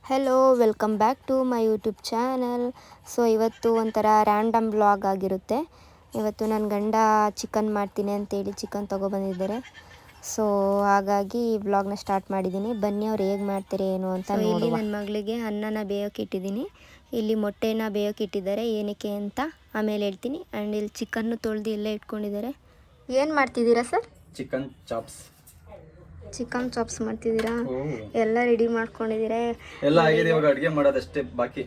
Hello welcome back to my YouTube channel. So ಇವತ್ತು ಒಂಥರ random vlog ಆಗಿರುತ್ತೆ. ಇವತ್ತು ನನ್ನ ಗಂಡ ಚಿಕನ್ ಮಾಡ್ತೀನಿ ಅಂತೇಳಿ ಚಿಕನ್ ತೊಗೊಬಂದಿದ್ದಾರೆ. ಸೊ ಹಾಗಾಗಿ ವ್ಲಾಗ್ನ ಸ್ಟಾರ್ಟ್ ಮಾಡಿದ್ದೀನಿ. ಬನ್ನಿ ಅವ್ರು ಹೇಗೆ ಮಾಡ್ತಾರೆ ಏನು ಅಂತ ನೋಡುವ. ಇಲ್ಲಿ ನನ್ನ ಮಗಳಿಗೆ ಅನ್ನನ ಬೇಯೋಕೆ ಇಟ್ಟಿದ್ದೀನಿ. ಇಲ್ಲಿ ಮೊಟ್ಟೆನ ಬೇಯೋಕೆ ಇಟ್ಟಿದ್ದಾರೆ, ಏನಕ್ಕೆ ಅಂತ ಆಮೇಲೆ ಹೇಳ್ತೀನಿ. ಆ್ಯಂಡ್ ಇಲ್ಲಿ ಚಿಕನ್ನು ತೊಳೆದು ಇಲ್ಲೇ ಇಟ್ಕೊಂಡಿದ್ದಾರೆ. ಏನು ಮಾಡ್ತಿದ್ದೀರಾ sir? Chicken chops. Chicken chops ಮಾಡ್ತಿದ್ದೀರಾ? ಎಲ್ಲ ರೆಡಿ ಮಾಡ್ಕೊಂಡಿದ್ದೀರಾ? ಎಲ್ಲ ಆಗಿದೆ, ಇವಾಗ ಅಡುಗೆ ಮಾಡೋದಷ್ಟೇ ಬಾಕಿ.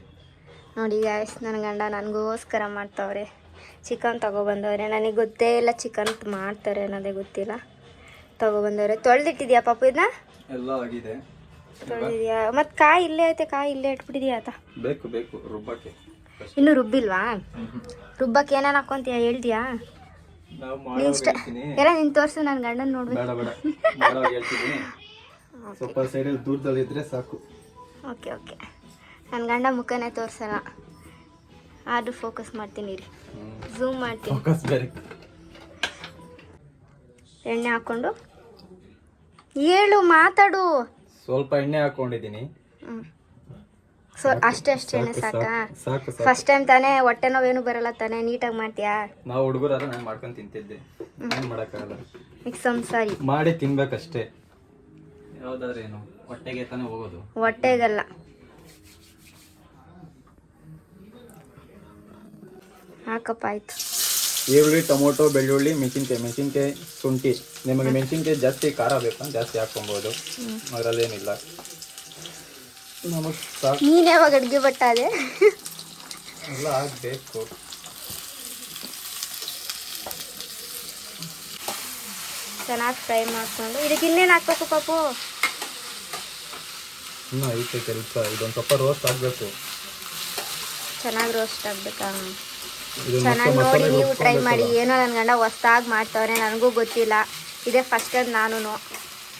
ನೋಡಿ ಗಾಯ್ಸ್, ನನ್ನ ಗಂಡ ನನಗೋಸ್ಕರ ಮಾಡ್ತಾವ್ರೆ. ಚಿಕನ್ ತೊಗೊಬಂದವ್ರೆ. ನನಗೆ ಗೊತ್ತೇ ಇಲ್ಲ ಚಿಕನ್ ಮಾಡ್ತಾರೆ ಅನ್ನೋದೇ ಗೊತ್ತಿಲ್ಲ. ತೊಗೊಬಂದವ್ರೆ. ತೊಳೆದಿಟ್ಟಿದ್ಯಾ ಪಾಪು ಇದನ್ನ? ಎಲ್ಲ ಆಗಿದೆ. ತೊಳೆದಿದ್ಯಾ? ಮತ್ತು ಕಾಯಿ ಇಲ್ಲೇ ಐತೆ, ಕಾಯಿ ಇಲ್ಲೇ ಇಟ್ಬಿಟ್ಟಿದ್ಯಾ ಆತ? ಬೇಕು ಬೇಕು ರುಬ್ಬಕ್ಕೆ. ಇನ್ನೂ ರುಬ್ಬಿಲ್ವಾ? ರುಬ್ಬಕ್ಕೆ ಏನೇನು ಹಾಕ್ಕೊಂತೀಯ ಹೇಳ್ತೀಯಾ? ನೀನು ಇಷ್ಟ ಎಲ್ಲ ನೀನು ತೋರಿಸು, ನನ್ನ ಗಂಡನ ನೋಡ್ಬೇಕು. ಬೇಡ ಬೇಡ ಹೇಳ್ತಿದ್ದೀನಿ, ಸ್ವಲ್ಪ ಸೈಡಲ್ಲಿ ದೂರದಲ್ಲಿ ಇದ್ರೆ ಸಾಕು. Okay okay. ನನ್ನ ಗಂಡ ಮುಖನೇ ತೋರಿಸಲ್ಲ, ಆದ್ರೂ ಫೋಕಸ್ ಮಾಡ್ತೀನಿ. ರೀ ಝೂಮ್ ಮಾಡ್ತೀನಿ. ಫೋಕಸ್ ಬೇರೆ. ಎಣ್ಣೆ ಹಾಕ್ಕೊಂಡು ಹೇಳು, ಮಾತಾಡು. ಸ್ವಲ್ಪ ಎಣ್ಣೆ ಹಾಕೊಂಡಿದ್ದೀನಿ. ಸೊ ಅಷ್ಟೇ ಎಣ್ಣೆ ಸಾಕಾ? ಸಾಕು. ಫಸ್ಟ್ ಟೈಮ್ ತಾನೇ, ಹೊಟ್ಟೆ ನೋವೇನು ಬರಲ್ಲ ತಾನೇ? ನೀಟಾಗಿ ಮಾಡ್ತೀಯಾ? ನಾವು ಹುಡುಗರಾದ್ರೆ ನಾನು ಮಾಡ್ಕೊಂಡು ತಿಂತಿದ್ದೆ, ಏನು ಮಾಡೋಕ್ಕಾಗಲ್ಲ. ಸಾರಿ ಮಾಡಿ ತಿನ್ಬೇಕಷ್ಟೇ. ಯಾವ್ದಾದ್ರೆ ಏನು ಹೊಟ್ಟೆಗೆ ತಾನೇ ಹೋಗೋದು, ಹೊಟ್ಟೆಗಲ್ಲ. ಹಾಕಪ್ಪ ಆಯ್ತು. ಈರುಳ್ಳಿ, ಟೊಮೊಟೊ, ಬೆಳ್ಳುಳ್ಳಿ, ಮೆಣಸಿನ್ಕಾಯಿ, ಶುಂಠಿ. ನಿಮಗೆ ಮೆಣಸಿನ್ಕಾಯಿ ಜಾಸ್ತಿ ಖಾರ ಬೇಕು ಜಾಸ್ತಿ ಹಾಕೊಬೋದು, ಅದರಲ್ಲೇನಿಲ್ಲ. ನಮಗೆ ಸಾಕು. ನೀನು ಯಾವಾಗ ಅಡುಗೆ ಬಟ್ಟಾದೆ? ಎಲ್ಲ ಆಗಬೇಕು. ಚೆನ್ನಾಗಿ ಫ್ರೈ ಮಾಡಿಕೊಂಡು ಇದಕ್ಕೆ ಇನ್ನೇನು ಹಾಕ್ಬೇಕು ಪಾಪು? ಇನ್ನೂ ಐತೆ ಕೆಲಸ. ಇದೊಂದು ಸ್ವಲ್ಪ ರೋಸ್ಟ್ ಆಗಬೇಕು. ಚೆನ್ನಾಗಿ ರೋಸ್ಟ್ ಆಗಬೇಕಾ? ಚೆನ್ನಾಗಿ ನೋಡಿ ನೀವು ಟ್ರೈ ಮಾಡಿ. ಏನೋ ನನ್ನ ಗಂಡ ಹೊಸ್ದಾಗಿ ಮಾಡ್ತವ್ರೆ, ನನಗೂ ಗೊತ್ತಿಲ್ಲ. ಇದೇ ಫಸ್ಟ್ ಟೈಮ್ ನಾನು.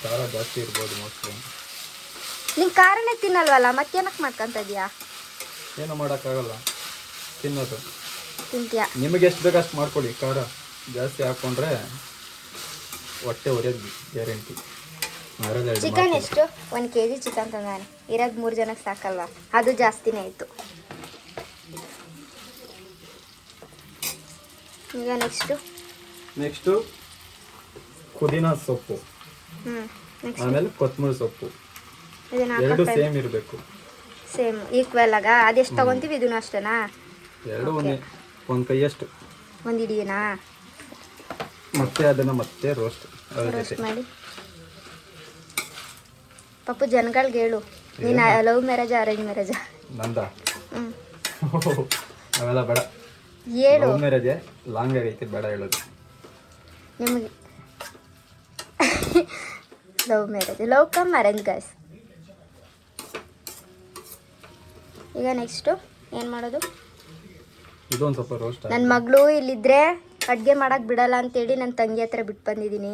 ಖಾರ ಜಾಸ್ತಿ ಇರ್ಬೋದು ಮೋಸ್ಟ್ಲಿ. ನಿಂಗೆ ಖಾರನೇ ತಿನ್ನಲ್ವಲ್ಲ, ಮತ್ತೇನಕ್ಕೆ ಮಾಡ್ಕೊಂತ ಇದೀಯಾ? ಏನು ಮಾಡೋಕ್ಕಾಗಲ್ಲ, ತಿನ್ನೋದು. ತಿಂತೀಯಾ? ನಿಮಗೆ ಎಷ್ಟು ಬೇಕು ಅಷ್ಟು ಮಾಡ್ಕೊಳ್ಳಿ. ಖಾರ ಜಾಸ್ತಿ ಹಾಕ್ಕೊಂಡ್ರೆ ಹೊಟ್ಟೆ ಹೊರೆಯೋದು ಗ್ಯಾರಂಟಿ. ಚಿಕನ್ ಎಷ್ಟು? 1 kg ಚಿಕನ್ ತಂದಾನೆ. ಇರೋದು 3 ಜನಕ್ಕೆ ಸಾಕಲ್ವಾ? ಅದು ಜಾಸ್ತಿನೇ ಆಯಿತು. ಈಗ ನೆಕ್ಸ್ಟು ಪುದೀನ ಸೊಪ್ಪು, ಆಮೇಲೆ ಕೊತ್ತಂಬರಿ ಸೊಪ್ಪು. ಎರಡು ಸೇಮ್ ಇರಬೇಕು. ಸೇಮ್ ಈಕ್ವಲ್ ಆಗ ಅದೆಷ್ಟು ತಗೊಂತೀವಿ? ಇದನ್ನು ಅಷ್ಟೇನಾ? ಎರಡು ಒಂದು ಕೈಯಷ್ಟು. ಒಂದು ಇಡೀನಾ? ಮತ್ತೆ ಅದನ್ನು ಮತ್ತೆ ರೋಸ್ಟ್ ಮಾಡಿ. ಪಾಪು ಜನಗಳಿಗೆ ಹೇಳು, ನೀನು ಲವ್ ಮ್ಯಾರೇಜಾ ಅರೇಂಜ್ ಮ್ಯಾರೇಜಾ? ನಂದ ಅವೆಲ್ಲ ಬೇಡ. ಹೇಳು. ಲವ್ ಮ್ಯಾರೇಜೇ ಲಾಂಗ್ ಆಗೈತೆ, ಬೇಡ ಹೇಳೋದು. ನಿಮಗೆ love marriage, love come arrange guys. ಈಗ ನೆಕ್ಸ್ಟು ಏನು ಮಾಡೋದು? ಇದೊಂದು ಸ್ವಲ್ಪ ರೋಸ್ಟ್. ನನ್ನ ಮಗಳು ಇಲ್ಲಿದ್ದರೆ ಅಡುಗೆ ಮಾಡೋಕ್ಕೆ ಬಿಡಲ್ಲ ಅಂತೇಳಿ ನನ್ನ ತಂಗಿ ಹತ್ರ ಬಿಟ್ಟು ಬಂದಿದ್ದೀನಿ.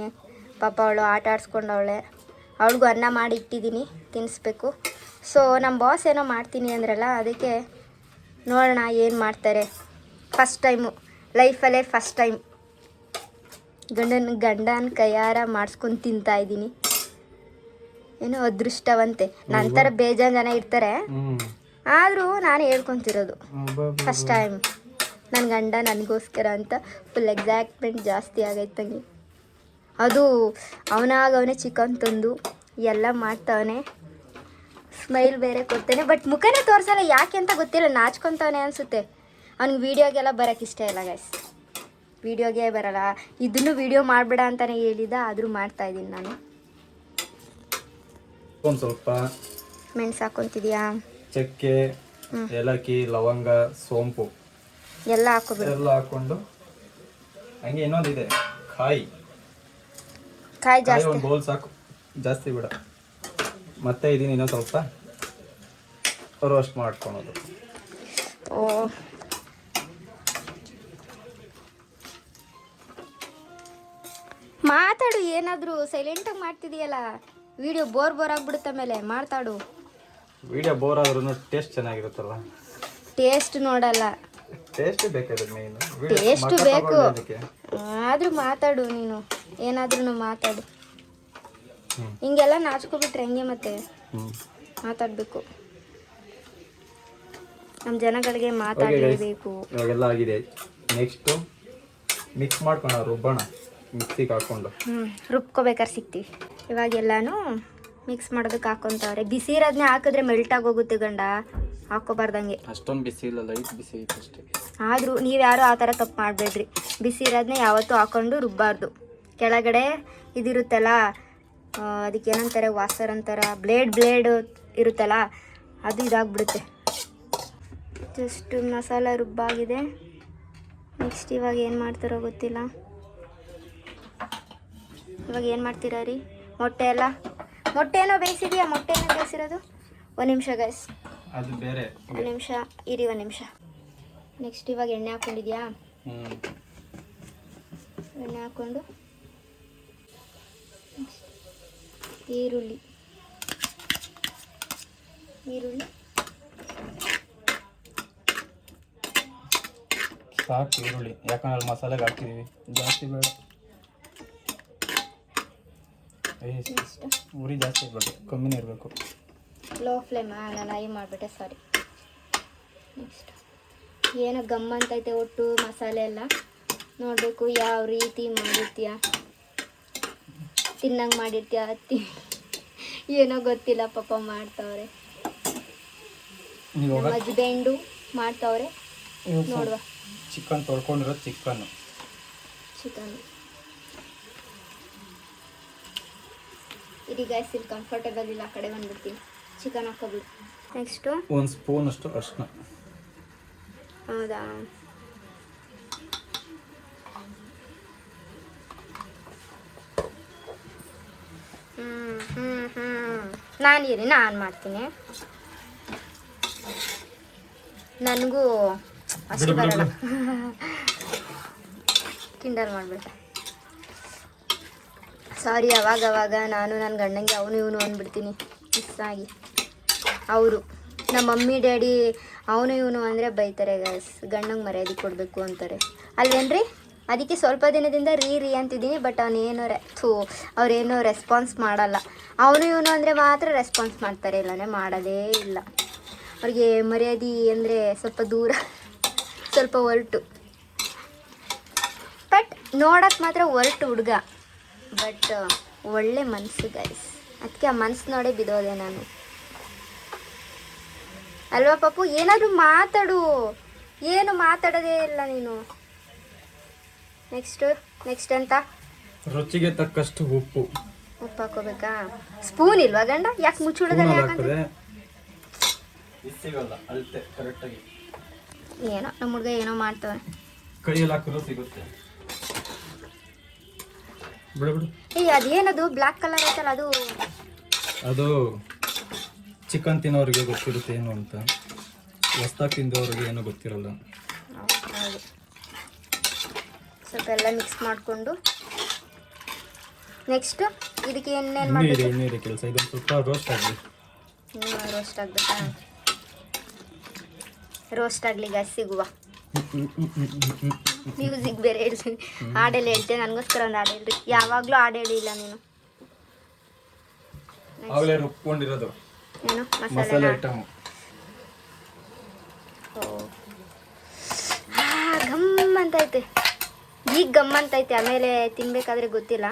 ಪಾಪ ಅವಳು ಆಟ ಆಡಿಸ್ಕೊಂಡವಳೆ. ಅವಳಿಗೂ ಅನ್ನ ಮಾಡಿ ಇಟ್ಟಿದ್ದೀನಿ, ತಿನ್ನಿಸ್ಬೇಕು. ಸೊ ನಮ್ಮ ಬಾಸ್ ಏನೋ ಮಾಡ್ತೀನಿ ಅಂದ್ರಲ್ಲ, ಅದಕ್ಕೆ ನೋಡೋಣ ಏನು ಮಾಡ್ತಾರೆ. ಫಸ್ಟ್ ಟೈಮು ಲೈಫಲ್ಲೇ ಫಸ್ಟ್ ಟೈಮ್ ಗಂಡನ ಕೈಯಾರ ಮಾಡಿಸ್ಕೊಂಡು ತಿಂತಾಯಿದ್ದೀನಿ. ಏನೋ ಅದೃಷ್ಟವಂತೆ. ನಂತರ ಬೇಜಾನ್ ಜನ ಇರ್ತಾರೆ, ಆದರೂ ನಾನು ಹೇಳ್ಕೊತಿರೋದು ಫಸ್ಟ್ ಟೈಮ್. ನನ್ನ ಗಂಡ ನನಗೋಸ್ಕರ ಅಂತ ಫುಲ್ ಎಕ್ಸೈಟ್ಮೆಂಟ್ ಜಾಸ್ತಿ ಆಗೈತೆ ತಂಗಿ. ಅದು ಅವನೇ ಚಿಕನ್ ತಂದು ಎಲ್ಲ ಮಾಡ್ತಾವನೆ, ಸ್ಮೈಲ್ ಬೇರೆ ಕೊಡ್ತಾನೆ. ಬಟ್ ಮುಖನೇ ತೋರಿಸಲ್ಲ, ಯಾಕೆ ಅಂತ ಗೊತ್ತಿಲ್ಲ. ನಾಚ್ಕೊತಾವನೆ ಅನಿಸುತ್ತೆ. ಅವ್ನಿಗೆ ವೀಡಿಯೋಗೆಲ್ಲ ಬರೋಕ್ಕೆ ಇಷ್ಟ ಇಲ್ಲ ಗೈಸ್, ವೀಡಿಯೋಗೆ ಬರಲ್ಲ. ಇದನ್ನು ವೀಡಿಯೋ ಮಾಡಬೇಡ ಅಂತಲೇ ಹೇಳಿದ, ಆದರೂ ಮಾಡ್ತಾಯಿದ್ದೀನಿ ನಾನು. ಒಂದು ಸ್ವಲ್ಪ ಮೆಣಸು ಹಾಕ್ಕೊತಿದ್ಯಾ? ಚಕ್ಕೆ, ಏಲಕ್ಕಿ, ಲವಂಗ, ಸೋಂಪು ಎಲ್ಲ ಹಾಕೋಬೇಕು. ಎಲ್ಲ ಹಾಕ್ಕೊಂಡು ಹಂಗೆ ಇನ್ನೊಂದಿದೆ ಕಾಯಿ ಜಾಸ್ತಿ, ಒಂದು ಬೌಲ್ ಸಾಕು, ಜಾಸ್ತಿ ಬೇಡ. ಮತ್ತೆ ಇದೀನಿ ಇನ್ನೊಂದು ಸ್ವಲ್ಪ ರೋಸ್ಟ್ ಮಾಡ್ಕೊಳೋದು. ಓ ಮಾತಾಡು, ಏನಾದರೂ ಸೈಲೆಂಟಾಗಿ ಮಾಡ್ತಿದೆಯಲ್ಲ. ವಿಡಿಯೋ ಬೋರ್ ಆಗಿಬಿಡುತ್ತೆ, ಮೇಲೆ ಮಾತಾಡು. ವಿಡಿಯೋ ಬೋರ್ ಆದ್ರೂ ಟೇಸ್ಟ್ ಚೆನ್ನಾಗಿರುತ್ತಲ್ಲ. ಟೇಸ್ಟ್ ನೋಡಲ್ಲ, ಟೇಸ್ಟ್ ಬೇಕಾದ್ರೆ ಮೇನ್. ಟೇಸ್ಟ್ ಬೇಕು, ಆದರೂ ಮಾತಾಡು. ನೀನು ಏನಾದ್ರೂ ಮಾತಾಡು. ಹಿಂಗೆಲ್ಲ ನಾಚ್ಕೊಬಿಟ್ರೆ ಹೆಂಗೆ? ಮತ್ತೆ ಮಾತಾಡಬೇಕು. ನಮ್ಮ ಜನಗಳಿಗೆ ಮಾತಾಡಲೇಬೇಕು. ಇವಾಗೆಲ್ಲ ಆಗಿದೆ. ನೆಕ್ಸ್ಟು ಮಿಕ್ಸ್ ಮಾಡ್ಕೊಂಡು ರುಬ್ಬಣ ಮಿಕ್ಸಿಗೆ ಹಾಕ್ಕೊಂಡು. ರುಬ್ಕೋಬೇಕಾದ್ರೆ ಸಿಗ್ತೀವಿ. ಇವಾಗೆಲ್ಲಾನು ಮಿಕ್ಸ್ ಮಾಡೋದಕ್ಕೆ ಹಾಕ್ಕೊಂತವ್ರೆ. ಬಿಸಿ ಇರೋದನ್ನೇ ಹಾಕಿದ್ರೆ ಮೆಲ್ಟ್ ಆಗೋಗುತ್ತೆ ಗಂಡ, ಹಾಕೋಬಾರ್ದಂಗೆ. ಅಷ್ಟೊಂದು ಬಿಸಿ ಇಲ್ಲ, ಲೈಟ್ ಬಿಸಿ ಐತೆ ಅಷ್ಟೇ. ಆದರೂ ನೀವು ಯಾರು ಆ ಥರ ತಪ್ಪು ಮಾಡಬೇಡ್ರಿ. ಬಿಸಿ ಇರೋದನ್ನೇ ಯಾವತ್ತೂ ಹಾಕ್ಕೊಂಡು ರುಬ್ಬಾರ್ದು. ಕೆಳಗಡೆ ಇದಿರುತ್ತಲ್ಲ, ಅದಕ್ಕೆ ಏನಂತಾರೆ, ವಾಸರ್ ಅಂತಾರ, ಬ್ಲೇಡ್ ಇರುತ್ತಲ್ಲ, ಅದು ಇದಾಗ್ಬಿಡುತ್ತೆ. ಜಸ್ಟ್ ಮಸಾಲ ರುಬ್ಬಾಗಿದೆ. ನೆಕ್ಸ್ಟ್ ಇವಾಗ ಏನು ಮಾಡ್ತಾರೋ ಗೊತ್ತಿಲ್ಲ. ಇವಾಗ ಏನು ಮಾಡ್ತೀರಾ ರೀ? ಮೊಟ್ಟೆ ಏನೋ ಬೇಯಿಸಿದೆಯಾ? ಮೊಟ್ಟೆ ಏನೋ ಬೇಯಿಸಿರೋದು? ಒಂದು ನಿಮಿಷ ಗೈಸ್, ಅದು ಬೇರೆ. ಒಂದು ನಿಮಿಷ ಇರಿ, ಒಂದು ನಿಮಿಷ. ನೆಕ್ಸ್ಟ್ ಇವಾಗ ಎಣ್ಣೆ ಹಾಕ್ಕೊಂಡಿದ್ಯಾ? ಎಣ್ಣೆ ಹಾಕ್ಕೊಂಡು ಈರುಳ್ಳಿ ಸಾಕು. ಈರುಳ್ಳಿ ಯಾಕಂದ್ರೆ ಮಸಾಲೆಗೆ ಹಾಕ್ತಿದ್ದೀವಿ, ಜಾಸ್ತಿ ಬೇಡ. ಉರಿ ಜಾಸ್ತಿ ಇರಬೇಕು, ಕಮ್ಮಿನೇ ಇರಬೇಕು. ಲೋ ಫ್ಲೇಮಾ? ನಾನು ಐ ಮಾಡಿಬಿಟ್ಟೆ, ಸಾರಿ. ನೆಕ್ಸ್ಟ್ ಏನೋ ಗಮ್ ಅಂತೈತೆ ಒಟ್ಟು ಮಸಾಲೆ ಎಲ್ಲ. ನೋಡಬೇಕು ಯಾವ ರೀತಿ ಮಾಡಿರ್ತೀಯ, ತಿನ್ನಂಗೆ ಮಾಡಿರ್ತೀಯ ಏನೋ ಗೊತ್ತಿಲ್ಲ, ಪಾಪ ಮಾಡ್ತಾವ್ರೆ. ನಮ್ಮ ಹಸ್ಬೆಂಡು ಮಾಡ್ತಾವ್ರೆ, ನೋಡುವ. ಚಿಕನ್ ತೊಳ್ಕೊಂಡಿರೋ ಚಿಕನ್ ಇಡೀ ಗ್ಯಾಸ್ ಇಲ್ಲಿ ಕಂಫರ್ಟೇಬಲ್ ಇಲ್ಲ, ಆ ಕಡೆ ಬಂದ್ಬಿಡ್ತೀನಿ. ಚಿಕನ್ ಹಾಕೋಬಿಡು. ನೆಕ್ಸ್ಟು ಒಂದು ಸ್ಪೂನ್ ಅಷ್ಟು ಅರಿಶಿನ. ಹೌದಾ? ನಾನು ಮಾಡ್ತೀನಿ. ನನಗೂ ಅಷ್ಟು ಬರಲ್ಲ. ಕಿಂಡಲ್ ಮಾಡಿಬಿಟ್ಟೆ, ಸಾರಿ. ಅವಾಗ ನಾನು ನನ್ನ ಗಂಡಂಗೆ ಅವನು ಇವನು ಅಂದ್ಬಿಡ್ತೀನಿ ಮಿಸ್ ಆಗಿ. ಅವರು ನಮ್ಮ ಮಮ್ಮಿ ಡ್ಯಾಡಿ ಅವನು ಇವನು ಅಂದರೆ ಬೈತಾರೆ ಗೈಸ್. ಗಂಡಂಗೆ ಮರ್ಯಾದೆ ಕೊಡಬೇಕು ಅಂತಾರೆ ಅಲ್ವೇನ್ರಿ? ಅದಕ್ಕೆ ಸ್ವಲ್ಪ ದಿನದಿಂದ ರೀ ಅಂತಿದ್ದೀನಿ. ಬಟ್ ಅವ್ರೇನೋ ರೆಸ್ಪಾನ್ಸ್ ಮಾಡಲ್ಲ. ಅವನು ಇವನು ಅಂದರೆ ಮಾತ್ರ ರೆಸ್ಪಾನ್ಸ್ ಮಾಡ್ತಾರೆ, ಇಲ್ಲನೇ ಮಾಡೋದೇ ಇಲ್ಲ. ಅವ್ರಿಗೆ ಮರ್ಯಾದೆ ಅಂದರೆ ಸ್ವಲ್ಪ ದೂರ, ಸ್ವಲ್ಪ ಒರಟು. ಬಟ್ ನೋಡೋಕ್ಕೆ ಮಾತ್ರ ಒರಟು ಹುಡುಗ, ಬಟ್ ಒಳ್ಳೆ ಮನಸ್ಸು ಗೈಸ್. ಅದಕ್ಕೆ ಆ ಮನಸ್ಸು ನೋಡೇ ಬಿದ್ದೋದೆ ನಾನು, ಅಲ್ವಾ ಪಾಪು? ಏನಾದರೂ ಮಾತಾಡು, ಏನು ಮಾತಾಡೋದೇ ಇಲ್ಲ ನೀನು. ನೆಕ್ಸ್ಟ್ ಅಂತ ರುಚಿಗೆ ತಕ್ಕಷ್ಟು ಉಪ್ಪು ಹಾಕೋಬೇಕಾ? ಸ್ಪೂನ್ ಇಲ್ವಾ ಗಂಡ? ಯಾಕೆ ಮುಚ್ಚುಳದಲ್ಲಿ ಹಾಕಂದ್ರೆ ಏನೋ ನಮ್ಮ ಹುಡುಗ ಏನೋ ಮಾಡ್ತವೆ. ಕೈಯಲ್ಲಿ ಹಾಕಿದ್ರು ಸಿಗುತ್ತೆ. ಅದೇನದು ಬ್ಲ್ಯಾಕ್ ಕಲರ್ ಐತಲ್ಲ, ಅದು ಚಿಕನ್ ತಿನ್ನೋರಿಗೆ ಗೊತ್ತಿರುತ್ತೆ ಏನು ಅಂತ, ಹೊಸ್ದಾಗಿ ತಿಂದವ್ರಿಗೆ ಏನೋ ಗೊತ್ತಿರಲ್ಲ. ಸ್ವಲ್ಪ ಎಲ್ಲ ಮಿಕ್ಸ್ ಮಾಡಿಕೊಂಡು ನೆಕ್ಸ್ಟ್ ಇದಕ್ಕೆ ಏನೇನು ಮಾಡಬೇಕು? ಇನ್ನೀರಿ ಕೆಲಸ. ಇದೊಂದು ಸ್ವಲ್ಪ ರೋಸ್ಟ್ ಆಗಲಿ. ರೋಸ್ಟ್ ಆಗಬೇಕಾ? ರೋಸ್ಟ್ ಆಗಲಿ ಗಾಸ್. ಸಿಗುವ ಮ್ಯೂಸಿಕ್ ಬೇರೆ ಹೇಳ್ತೀನಿ, ಹಾಡೆಲ್ಲ ಹೇಳ್ತೇನೆ. ನನಗೋಸ್ಕರ ಒಂದು ಹಾಡು ಹೇಳ್ರಿ. ಯಾವಾಗಲೂ ಹಾಡು ಹೇಳಿಲ್ಲ ನೀನು. ಆಗಲೇ ರುಬ್ಕೊಂಡಿರೋದು ಏನು ಮಸಾಲೆ ಐಟಮ್. ಗಮ್ ಅಂತೈತೆ, ಈಗ ಗಮ್ ಅಂತೈತೆ. ಆಮೇಲೆ ತಿನ್ಬೇಕಾದ್ರೆ ಗೊತ್ತಿಲ್ಲ.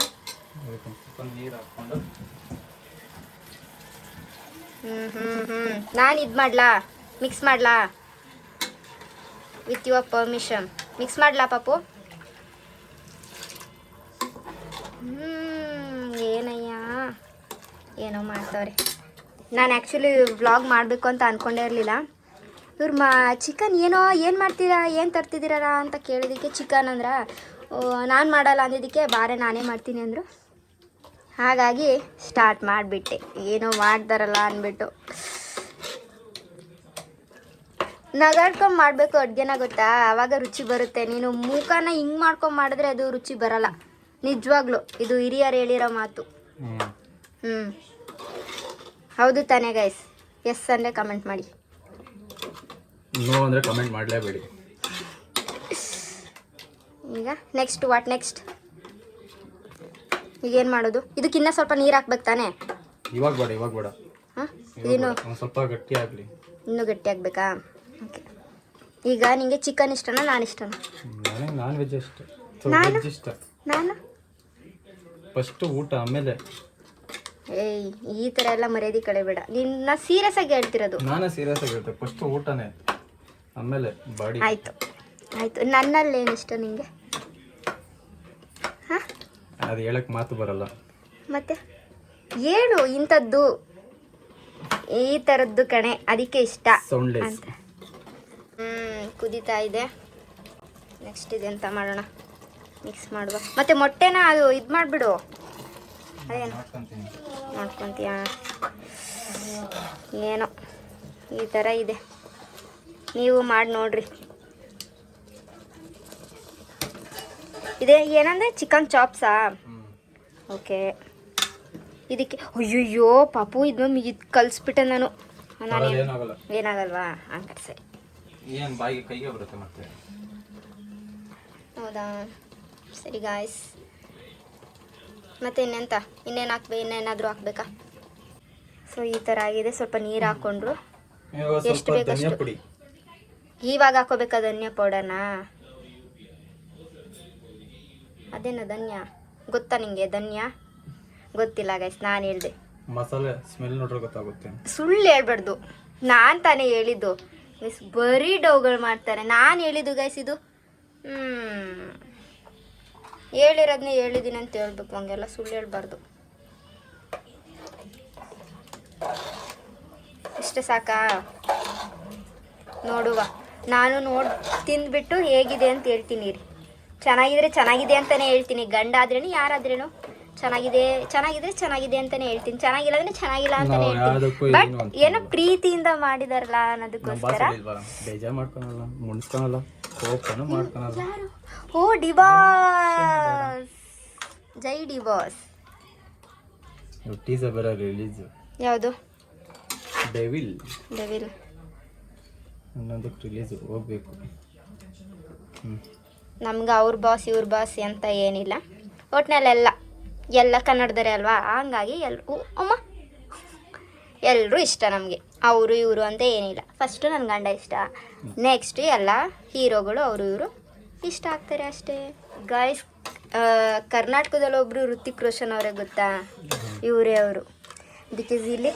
ನಾನು ಇದು ಮಾಡ್ಲಾ, ಮಿಕ್ಸ್ ಮಾಡ್ಲಾ? ವಿತ್ ಯುವರ್ ಪರ್ಮಿಷನ್ ಮಿಕ್ಸ್ ಮಾಡ್ಲಾ ಪಾಪು? ಏನಯ್ಯ ಏನೋ ಮಾಡ್ತಾವ್ರೆ. ನಾನು ಆ್ಯಕ್ಚುಲಿ ವ್ಲಾಗ್ ಮಾಡಬೇಕು ಅಂತ ಅಂದ್ಕೊಂಡೇ ಇರಲಿಲ್ಲ. ಇವ್ರು ಚಿಕನ್ ಏನು ಮಾಡ್ತೀರಾ, ಏನು ತರ್ತಿದ್ದೀರ ಅಂತ ಕೇಳಿದ್ದಕ್ಕೆ ಚಿಕನ್ ಅಂದ್ರೆ ನಾನು ಮಾಡಲ್ಲ ಅಂದಿದ್ದಕ್ಕೆ ಬಾರೆ ನಾನೇ ಮಾಡ್ತೀನಿ ಅಂದರು. ಹಾಗಾಗಿ ಸ್ಟಾರ್ಟ್ ಮಾಡಿಬಿಟ್ಟೆ, ಏನೋ ಮಾಡ್ತಾರಲ್ಲ ಅಂದ್ಬಿಟ್ಟು. ನಗಾಡ್ಕೊಂಡು ಮಾಡಬೇಕು ಅಡುಗೆನ, ಗೊತ್ತಾ? ಆವಾಗ ರುಚಿ ಬರುತ್ತೆ. ನೀನು ಮೂಕನ ಹಿಂಗೆ ಮಾಡ್ಕೊಂಡು ಮಾಡಿದ್ರೆ ಅದು ರುಚಿ ಬರಲ್ಲ ನಿಜವಾಗ್ಲೂ. ಇದು ಹಿರಿಯರು ಹೇಳಿರೋ ಮಾತು. ಹೌದು ತಾನೇ ಗೈಸ್? ಎಸ್ ಅಂದರೆ ಕಮೆಂಟ್ ಮಾಡಿ, ನೋ ಅಂದರೆ ಕಮೆಂಟ್ ಮಾಡಲೇಬೇಡಿ. ಈಗ ನೆಕ್ಸ್ಟ್ ನೆಕ್ಸ್ಟ್ ಈಗೇನು ಮಾಡೋದು? ಇದಕ್ಕಿನ್ನ ಸ್ವಲ್ಪ ನೀರು ಹಾಕ್ಬೇಕು ತಾನೇ? ಇವಾಗ ಬೇಡ. ಹಾಂ, ಇದೇನು ಸ್ವಲ್ಪ ಗಟ್ಟಿ ಆಗಲಿ. ಇನ್ನೂ ಗಟ್ಟಿ ಆಗಬೇಕಾ? ಓಕೆ, ಈಗ ನಿಂಗೆ ಚಿಕನ್ ಇಷ್ಟನಾ ನಾನು ಇಷ್ಟನಾ? ನನಗೆ ನಾನ್ ವೆಜ್ ಅಷ್ಟೇ. ನಾನು? ವೆಜ್ ಇಷ್ಟ. ನಾನು ಫಸ್ಟ್ ಊಟ ಆಮೇಲೆ. ಏಯ್ ಈ ಥರ ಎಲ್ಲ ಮರ್ಯಾದೆ ಕಳೆಬೇಡ. ನಿನ್ನ ಸೀರಿಯಸ್ ಆಗಿ ಹೇಳ್ತಿರೋದು. ನಾನು ಸೀರಿಯಸ್ ಆಗಿ ಹೇಳ್ತೆ, ಫಸ್ಟ್ ಊಟನೇ ಆಮೇಲೆ ಬಾಡಿ. ಆಯಿತು ಆಯಿತು. ನನ್ನಲ್ಲಿ ಏನು ಇಷ್ಟ ನಿಂಗೆ? ಹಾಂ, ಅದು ಹೇಳಕ್ ಮಾತು ಬರಲ್ಲ. ಮತ್ತೆ ಹೇಳು, ಇಂಥದ್ದು ಈ ಥರದ್ದು ಕಣೆ ಅದಕ್ಕೆ ಇಷ್ಟ ಸೌಂಡ್ಲೆಸ್. ಅಂತ. ಕುದೀತಾ ಇದೆ. ನೆಕ್ಸ್ಟ್ ಇದೆ ಅಂತ ಮಾಡೋಣ, ಮಿಕ್ಸ್ ಮಾಡುವ. ಮತ್ತೆ ಮೊಟ್ಟೆನ ಅದು ಇದು ಮಾಡಿಬಿಡು. ಅದೇನು ಮಾಡ್ಕೊತೀಯ? ಏನೋ ಈ ಥರ ಇದೆ, ನೀವು ಮಾಡಿ ನೋಡ್ರಿ. ಇದೆ ಏನಂದರೆ ಚಿಕನ್ ಚಾಪ್ಸಾ? ಓಕೆ. ಇದಕ್ಕೆ ಅಯ್ಯಯ್ಯೋ ಪಾಪು ಇದನ್ನು ಇದು ಕಲಿಸ್ಬಿಟ್ಟೆ ನಾನು. ಏನಾಗಲ್ವಾ? ಹಂಗಾರೆ ಸರಿ. ಏನು ಬಾಯಿಗೆ ಕೈಗೆ ಬರುತ್ತೆ ಮತ್ತೆ. ಹೌದಾ, ಸರಿ ಗಾಯ್ಸ್. ಮತ್ತೆ ಇನ್ನೆಂತ, ಇನ್ನೇನು ಇನ್ನೇನಾದರೂ ಹಾಕ್ಬೇಕಾ? ಸೊ ಈ ಥರ ಆಗಿದೆ. ಸ್ವಲ್ಪ ನೀರು ಹಾಕ್ಕೊಂಡ್ರು ಎಷ್ಟು ಬೇಕಷ್ಟು. ಇವಾಗ ಹಾಕೋಬೇಕಾ ಧನಿಯಾ ಪೌಡರ್ನ? ಅದೇನ ಧನ್ಯ ಗೊತ್ತಾ ನಿಂಗೆ? ಧನ್ಯ ಗೊತ್ತಿಲ್ಲ ಗೈಸ್, ನಾನು ಹೇಳಿದೆ. ಮಸಾಲೆ ಸ್ಮೆಲ್ ನೋಡ್ರೆ ಗೊತ್ತಾಗುತ್ತೆ. ಸುಳ್ಳು ಹೇಳ್ಬಾರ್ದು, ನಾನು ತಾನೇ ಹೇಳಿದ್ದು ಗೈಸ್. ಬರೀ ಡೌಗಳು ಮಾಡ್ತಾರೆ. ನಾನು ಹೇಳಿದ್ದು ಗೈಸ್ ಇದು. ಹೇಳಿರೋದನ್ನೇ ಹೇಳಿದ್ದೀನಿ ಅಂತ ಹೇಳ್ಬೇಕು, ಹಂಗೆಲ್ಲ ಸುಳ್ಳು ಹೇಳ್ಬಾರ್ದು. ಇಷ್ಟೇ ಸಾಕಾ? ನೋಡುವ, ನಾನು ತಿಂದ್ಬಿಟ್ಟು ಹೇಗಿದೆ ಅಂತ ಹೇಳ್ತೀನಿ ರೀ. ಚೆನ್ನಾಗಿದ್ರೆ ಚೆನ್ನಾಗಿದೆ ಅಂತಲೇ ಹೇಳ್ತೀನಿ. ಗಂಡ ಆದ್ರೇನು ಯಾರಾದ್ರೇನು ಚೆನ್ನಾಗಿದೆ ಚೆನ್ನಾಗಿದೆ ಅಂತಲೇ ಹೇಳ್ತೀನಿ. ಚೆನ್ನಾಗಿಲ್ಲ ಅಂದರೆ ಚೆನ್ನಾಗಿಲ್ಲ ಅಂತಲೇ ಹೇಳ್ತೀನಿ. ಬಟ್ ಏನೋ ಪ್ರೀತಿಯಿಂದ ಮಾಡಿದಾರಲ್ಲ ಅನ್ನೋದಕ್ಕೋಸ್ಕರ. ಬೇಜಾರು ಮಾಡ್ಕೊಳಲ್ಲ, ಮುನ್ಸ್ಕೊಳಲ್ಲ, ಕೋಪನೂ ಮಾಡ್ಕೊಳಲ್ಲ. ಓ ಡಿವಾಸ್, ಜೈ ಡಿವಾಸ್. ಟೀಸರ್ ಬರೋ ರಿಲೀಸ್. ಯಾವುದು? ಡೆವಿಲ್. ಅನ್ನೋದಕ್ಕೆ ರಿಲೀಸ್ ಹೋಗ್ಬೇಕು. ನಮ್ಗೆ ಅವ್ರ ಬಾಸ್ ಇವ್ರ ಬಾಸ್ ಅಂತ ಏನಿಲ್ಲ. ಒಟ್ಟಿನಲ್ಲೆಲ್ಲ ಕನ್ನಡದರೇ ಅಲ್ವಾ, ಹಂಗಾಗಿ ಎಲ್ಲರೂ ಇಷ್ಟ ನಮಗೆ. ಅವರು ಇವರು ಅಂತ ಏನಿಲ್ಲ. ಫಸ್ಟು ನನ್ನ ಗಂಡ ಇಷ್ಟ, ನೆಕ್ಸ್ಟ್ ಎಲ್ಲ ಹೀರೋಗಳು ಅವರು ಇವರು ಇಷ್ಟ ಆಗ್ತಾರೆ ಅಷ್ಟೇ ಗಾಯ್ಸ್. ಕರ್ನಾಟಕದಲ್ಲಿ ಒಬ್ಬರು ಋತಿಕ್ ರೋಷನ್ ಅವರೇ ಗೊತ್ತಾ? ಇವರೇ ಅವರು. ಬಿಕಾಸ್ ಇಲ್ಲಿ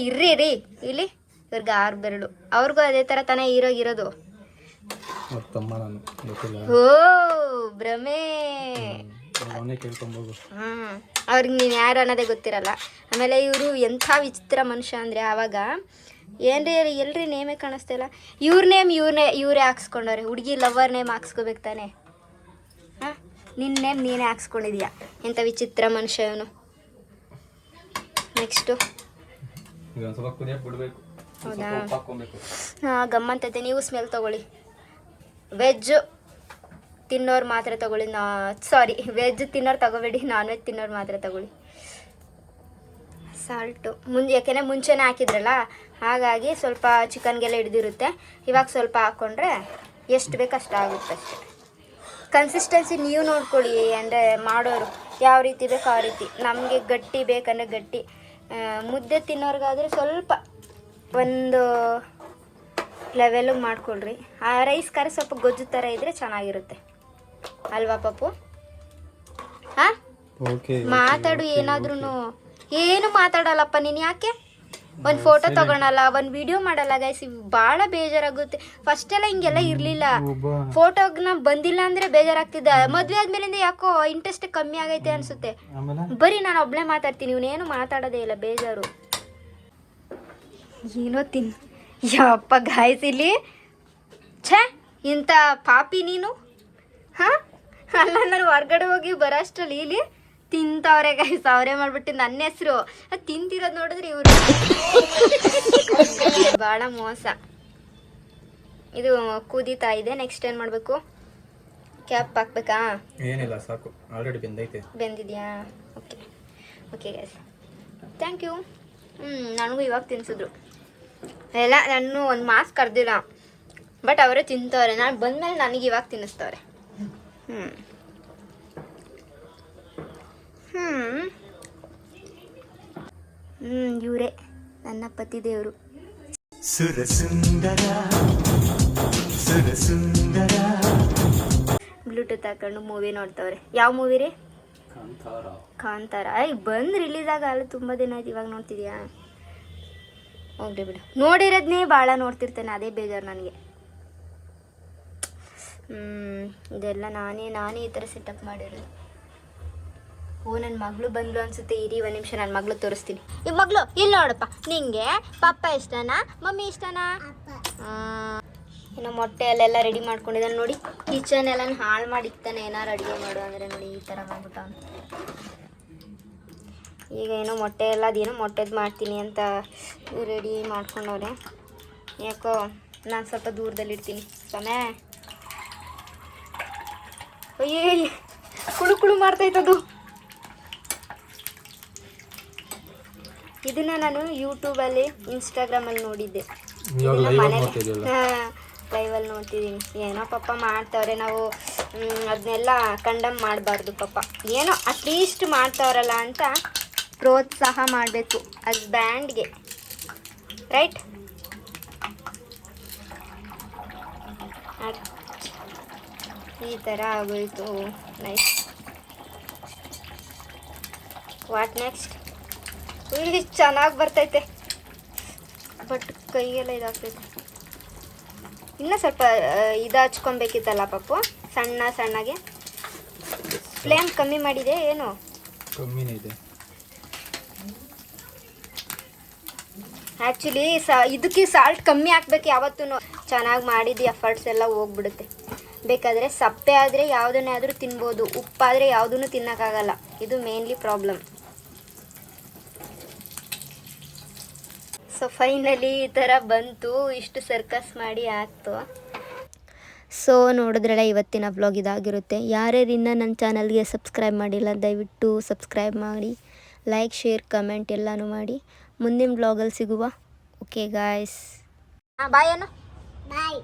ಇರ್ರಿ ಇಲ್ಲಿ ಇವ್ರಿಗೆ 6 ಬೆರಳು. ಅವ್ರಿಗೂ ಅದೇ ಥರ ತಾನೇ ಹೀರೋಗಿರೋದು. ಓ ಭ್ರಮೆ. ಅವ್ರಿಗೆ ನೀನು ಯಾರು ಅನ್ನೋದೇ ಗೊತ್ತಿರಲ್ಲ. ಆಮೇಲೆ ಇವರು ಎಂಥ ವಿಚಿತ್ರ ಮನುಷ್ಯ ಅಂದರೆ, ಆವಾಗ ಏನ್ರಿ ಎಲ್ರಿ ನೇಮೇ ಕಾಣಿಸ್ತಾ ಇಲ್ಲ. ಇವ್ರ ನೇಮ್ ಇವರೇ ಹಾಕ್ಸ್ಕೊಂಡವ್ರೆ. ಹುಡುಗಿ ಲವರ್ ನೇಮ್ ಹಾಕ್ಸ್ಕೋಬೇಕು ತಾನೆ. ಹಾಂ, ನಿನ್ನ ನೇಮ್ ನೀನೇ ಹಾಕ್ಸ್ಕೊಂಡಿದ್ಯಾ. ಎಂಥ ವಿಚಿತ್ರ ಮನುಷ್ಯ ಇವನು. ನೆಕ್ಸ್ಟು ಹೌದಾ? ಹಾಂ, ಗಮ್ಮಂತೈತೆ. ನೀವು ಸ್ಮೆಲ್ ತೊಗೊಳ್ಳಿ. ವೆಜ್ ತಿನ್ನೋರು ಮಾತ್ರ ತೊಗೊಳ್ಳಿ. ಸಾರಿ, ವೆಜ್ ತಿನ್ನೋರು ತೊಗೋಬೇಡಿ, ನಾನ್ ವೆಜ್ ತಿನ್ನೋರು ಮಾತ್ರ ತೊಗೊಳ್ಳಿ. ಸಾಲ್ಟು ಯಾಕೆಂದರೆ ಮುಂಚೆನೇ ಹಾಕಿದ್ರಲ್ಲ, ಹಾಗಾಗಿ ಸ್ವಲ್ಪ ಚಿಕನ್ಗೆಲ್ಲ ಹಿಡ್ದಿರುತ್ತೆ. ಇವಾಗ ಸ್ವಲ್ಪ ಹಾಕ್ಕೊಂಡ್ರೆ ಎಷ್ಟು ಬೇಕು ಅಷ್ಟು ಆಗುತ್ತೆ ಅಷ್ಟೇ. ಕನ್ಸಿಸ್ಟೆನ್ಸಿ ನೀವು ನೋಡ್ಕೊಳ್ಳಿ, ಅಂದರೆ ಮಾಡೋರು ಯಾವ ರೀತಿ ಬೇಕು ಆ ರೀತಿ. ನಮಗೆ ಗಟ್ಟಿ ಬೇಕಂದರೆ ಗಟ್ಟಿ. ಮುದ್ದೆ ತಿನ್ನೋರ್ಗಾದರೆ ಸ್ವಲ್ಪ ಒಂದು ಲೆವೆಲಿಗೆ ಮಾಡ್ಕೊಳ್ರಿ. ಆ ರೈಸ್ ಕರೆ ಸ್ವಲ್ಪ ಗೊಜ್ಜು ಥರ ಇದ್ದರೆ ಚೆನ್ನಾಗಿರುತ್ತೆ ಅಲ್ವಾ ಪಪ್ಪು? ಹಾಂ, ಮಾತಾಡು. ಏನಾದ್ರೂ ಏನು ಮಾತಾಡಲ್ಲಪ್ಪ ನೀನು. ಯಾಕೆ ಒಂದು ಫೋಟೋ ತೊಗೊಳಲ್ಲ, ಒಂದು ವಿಡಿಯೋ ಮಾಡಲ್ಲ ಗೈಸ್. ಭಾಳ ಬೇಜಾರಾಗುತ್ತೆ. ಫಸ್ಟೆಲ್ಲ ಹಿಂಗೆಲ್ಲ ಇರಲಿಲ್ಲ. ಫೋಟೋಗ್ನ ಬಂದಿಲ್ಲ ಅಂದರೆ ಬೇಜಾರಾಗ್ತಿದ್ದೆ. ಮದುವೆ ಆದ್ಮೇಲಿಂದ ಯಾಕೋ ಇಂಟ್ರೆಸ್ಟ್ ಕಮ್ಮಿ ಆಗೈತೆ ಅನಿಸುತ್ತೆ. ಬರೀ ನಾನು ಒಬ್ಬಳೇ ಮಾತಾಡ್ತೀನಿ, ಇವನೇನು ಮಾತಾಡೋದೇ ಇಲ್ಲ. ಬೇಜಾರು ಏನೋ ಯಪ್ಪ ಗಾಯ್ಸ್. ಇಲ್ಲಿ ಛೇ, ಇಂಥ ಪಾಪಿ ನೀನು. ಹಾಂ, ಅಲ್ಲ, ನಾನು ಹೊರ್ಗಡೆ ಹೋಗಿ ಬರೋ ಅಷ್ಟರಲ್ಲಿ ಇಲ್ಲಿ ತಿಂತವ್ರೆ ಗಾಯ್ಸ್. ಅವರೇ ಮಾಡಿಬಿಟ್ಟು ನನ್ನ ಹೆಸರು ತಿಂತಿರೋದು ನೋಡಿದ್ರೆ ಇವರು. ಭಾಳ ಮೋಸ. ಇದು ಕುದೀತಾ ಇದೆ. ನೆಕ್ಸ್ಟ್ ಏನು ಮಾಡಬೇಕು? ಕ್ಯಾಪ್ ಹಾಕ್ಬೇಕಾ? ಏನಿಲ್ಲ, ಸಾಕು, ಆಲ್ರೆಡಿ ಬೆಂದೈತೆ. ಬೆಂದಿದೆಯಾ? Okay okay guys, thank you. ನನಗೂ ಇವಾಗ ತಿನ್ಸಿದ್ರು ಎಲ್ಲ. ನಾನು ಒಂದು ಮಾಸ್ಕ್ ಕರೆದಿಲ್ಲ, ಬಟ್ ಅವರೇ ತಿಂತವ್ರೆ. ನಾನು ಬಂದಮೇಲೆ ನನಗೆ ಇವಾಗ ತಿನ್ನಿಸ್ತವ್ರೆ. ಇವರೇ ನನ್ನ ಪತಿ ದೇವರು. ಬ್ಲೂಟೂತ್ ಹಾಕೊಂಡು ಮೂವಿ ನೋಡ್ತವ್ರೆ. ಯಾವ ಮೂವಿ ರೀ? ಕಾಂತಾರ. ಈಗ ಬಂದು ರಿಲೀಸ್ ಆಗಲ್ಲ, ತುಂಬ ದಿನ ಆಯ್ತು. ಇವಾಗ ನೋಡ್ತಿದ್ಯಾ? ಹೋಗ್ಲಿ ಬಿಡು. ನೋಡಿರೋದನ್ನೇ ಭಾಳ ನೋಡ್ತಿರ್ತೇನೆ, ಅದೇ ಬೇಜಾರು ನನಗೆ. ಇದೆಲ್ಲ ನಾನೇ ಈ ಥರ ಸೆಟಪ್ ಮಾಡಿರೋದು. ಓ, ನನ್ನ ಮಗಳು ಬಂದ್ಲು ಅನ್ಸುತ್ತೆ. ಇರಿ ಒಂದು ನಿಮಿಷ, ನನ್ನ ಮಗಳು ತೋರಿಸ್ತೀನಿ. ಈ ಮಗಳು ಇಲ್ಲಿ ನೋಡಪ್ಪ. ನಿಂಗೆ ಪಪ್ಪ ಇಷ್ಟನಾ ಮಮ್ಮಿ ಇಷ್ಟನಾ? ಇನ್ನು ಮೊಟ್ಟೆ ಅಲ್ಲೆಲ್ಲ ರೆಡಿ ಮಾಡ್ಕೊಂಡಿದ್ದಾನೆ ನೋಡಿ. ಕಿಚನ್ ಎಲ್ಲ ಹಾಳು ಮಾಡಿಕ್ತಾನೆ ಏನಾರು ಅಡುಗೆ ಮಾಡು ಅಂದರೆ. ನೋಡಿ ಈ ಥರ ಮಾಡ್ಬಿಟ್ಟ. ಈಗ ಏನೋ ಮೊಟ್ಟೆ ಎಲ್ಲ ಅದೇನೋ ಮೊಟ್ಟೆದು ಮಾಡ್ತೀನಿ ಅಂತ ರೆಡಿ ಮಾಡ್ಕೊಂಡವ್ರೆ. ಯಾಕೋ ನಾನು ಸ್ವಲ್ಪ ದೂರದಲ್ಲಿರ್ತೀನಿ. ಸಮಯ ಅಯ್ಯೇ ಕುಳು ಕುಳು ಮಾಡ್ತೈತದು. ಇದನ್ನ ನಾನು ಯೂಟ್ಯೂಬಲ್ಲಿ ಇನ್ಸ್ಟಾಗ್ರಾಮಲ್ಲಿ ನೋಡಿದ್ದೆ. ಲೈವಲ್ಲಿ ನೋಡ್ತಿದ್ದೀನಿ. ಏನೋ ಪಾಪ ಮಾಡ್ತಾವ್ರೆ. ನಾವು ಅದನ್ನೆಲ್ಲ ಕಂಡಮ್ ಮಾಡಬಾರ್ದು ಪಾಪ. ಏನೋ ಅಟ್ಲೀಸ್ಟ್ ಮಾಡ್ತಾವ್ರಲ್ಲ ಅಂತ ಪ್ರೋತ್ಸಾಹ ಮಾಡಬೇಕು ಹಸ್ಬ್ಯಾಂಡ್ಗೆ, ರೈಟ್? ಈ ಥರ ಆಗೋಯ್ತು. ನೈಸ್. What next? ಇಲ್ಲಿ ಚೆನ್ನಾಗಿ ಬರ್ತೈತೆ, ಬಟ್ ಕೈಗೆಲ್ಲ ಇದಾಗ್ತೈತೆ. ಇನ್ನೂ ಸ್ವಲ್ಪ ಇದು ಹಚ್ಕೊಬೇಕಿತ್ತಲ್ಲ ಪಪ್ಪು, ಸಣ್ಣಗೆ. ಫ್ಲೇಮ್ ಕಮ್ಮಿ ಮಾಡಿದೆ ಏನು? ಕಮ್ಮಿನೇ ಇದೆ ಆ್ಯಕ್ಚುಲಿ. ಇದಕ್ಕೆ ಸಾಲ್ಟ್ ಕಮ್ಮಿ ಹಾಕ್ಬೇಕು ಯಾವತ್ತೂ. ಚೆನ್ನಾಗಿ ಮಾಡಿದ್ದು ಎಫರ್ಟ್ಸ್ ಎಲ್ಲ ಹೋಗ್ಬಿಡುತ್ತೆ. ಬೇಕಾದರೆ ಸಪ್ಪೆ ಆದರೆ ಯಾವುದನ್ನೇ ಆದರೂ ತಿನ್ಬೋದು, ಉಪ್ಪಾದರೆ ಯಾವುದೂ ತಿನ್ನೋಕ್ಕಾಗಲ್ಲ. ಇದು ಮೇನ್ಲಿ ಪ್ರಾಬ್ಲಮ್. ಸೊ ಫೈನಲಿ ಈ ಥರ ಬಂತು. ಇಷ್ಟು ಸರ್ಕಸ್ ಮಾಡಿ ಆಗ್ತು. ಸೊ ನೋಡಿದ್ರಲ್ಲ, ಇವತ್ತಿನ ವ್ಲಾಗ್ ಇದಾಗಿರುತ್ತೆ. ಯಾರ್ಯಾರು ಇನ್ನೂ ನನ್ನ ಚಾನಲ್ಗೆ ಸಬ್ಸ್ಕ್ರೈಬ್ ಮಾಡಿಲ್ಲ ದಯವಿಟ್ಟು ಸಬ್ಸ್ಕ್ರೈಬ್ ಮಾಡಿ, ಲೈಕ್ ಶೇರ್ ಕಮೆಂಟ್ ಎಲ್ಲನೂ ಮಾಡಿ. ಮುಂದಿನ ವ್ಲಾಗಲ್ಲಿ ಸಿಗುವ. Okay guys. ಬಾಯ್ ಅಣ್ಣ. ಬಾಯ್.